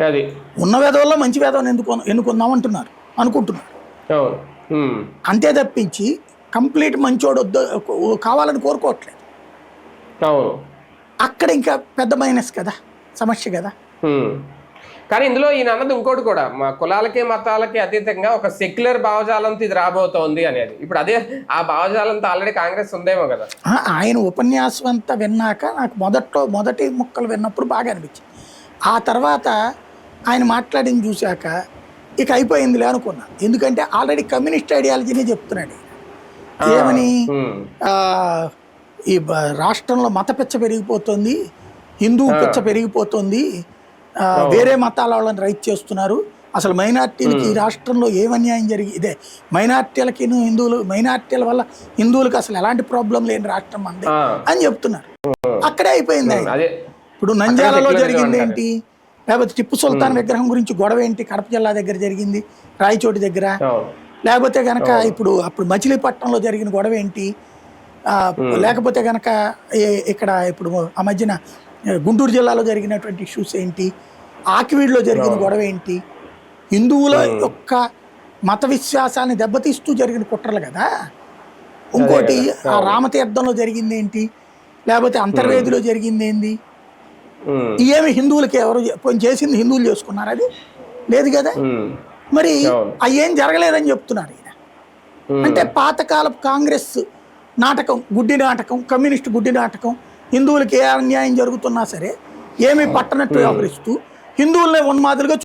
అది ఉన్న వేదవల్లో మంచి వేదవని ఎన్నుకుందాం అనుకుంటున్నారు. అంతే తప్పించి కంప్లీట్ మంచోడు కావాలని కోరుకోవట్లేదు. అక్కడ ఇంకా పెద్ద మైనస్ కదా, సమస్య కదా. కానీ ఇందులో ఈయన అన్నది ఇంకోటి కూడా, మా కులాలకి మతాలకి అతీతంగా ఒక సెక్యులర్ భావజాలంతో ఇది రాబోతోంది అనేది. ఇప్పుడు అదే ఆ భావజాలంతో ఆల్రెడీ కాంగ్రెస్ ఉందేమో కదా. ఆయన ఉపన్యాసం అంతా విన్నాక నాకు మొదటి ముక్కలు విన్నప్పుడు బాగా అనిపించింది. ఆ తర్వాత ఆయన మాట్లాడింది చూశాక ఇక అయిపోయిందిలే అనుకున్నా. ఎందుకంటే ఆల్రెడీ కమ్యూనిస్ట్ ఐడియాలజీనే చెప్తున్నాడు. ఏమని ఈ రాష్ట్రంలో మత పిచ్చ పెరిగిపోతుంది, హిందూ పిచ్చ పెరిగిపోతుంది, వేరే మతాల వాళ్ళని రైట్ చేస్తున్నారు, అసలు మైనార్టీలకి ఈ రాష్ట్రంలో ఏం అన్యాయం ఇదే మైనార్టీలకి మైనార్టీల వల్ల హిందువులకు అసలు ఎలాంటి ప్రాబ్లం లేని రాష్ట్రం అంది అని చెప్తున్నారు. అక్కడే అయిపోయింది. ఇప్పుడు నంద్యాలలో జరిగింది ఏంటి, లేకపోతే టిప్పు సుల్తాన్ విగ్రహం గురించి గొడవ ఏంటి, కడప జిల్లా దగ్గర జరిగింది, రాయచోటి దగ్గర. లేకపోతే కనుక అప్పుడు మచిలీపట్నంలో జరిగిన గొడవ ఏంటి, లేకపోతే కనుక ఇక్కడ ఇప్పుడు ఆ మధ్యన గుంటూరు జిల్లాలో జరిగినటువంటి ఇష్యూస్ ఏంటి, ఆకివీడులో జరిగిన గొడవ ఏంటి, హిందువుల యొక్క మత విశ్వాసాన్ని దెబ్బతీస్తూ జరిగిన కుట్రలు కదా. ఇంకోటి ఆ రామతీర్థంలో జరిగింది ఏంటి, లేకపోతే అంతర్వేదిలో జరిగింది ఏంది, ఇవేమి హిందువులకి ఎవరు చేసింది హిందువులు చేసుకున్నారు, అది లేదు కదా. మరి అవి ఏం జరగలేదని చెప్తున్నారు ఈయన. అంటే పాతకాలపు కాంగ్రెస్ నాటకం, గుడ్డి నాటకం, కమ్యూనిస్ట్ గుడ్డి నాటకం, హిందువులకి ఏ అన్యాయం జరుగుతున్నా సరే ఏమీ పట్టనట్టు వ్యవహరిస్తూ హిందువులనే ఉన్మాదులుగా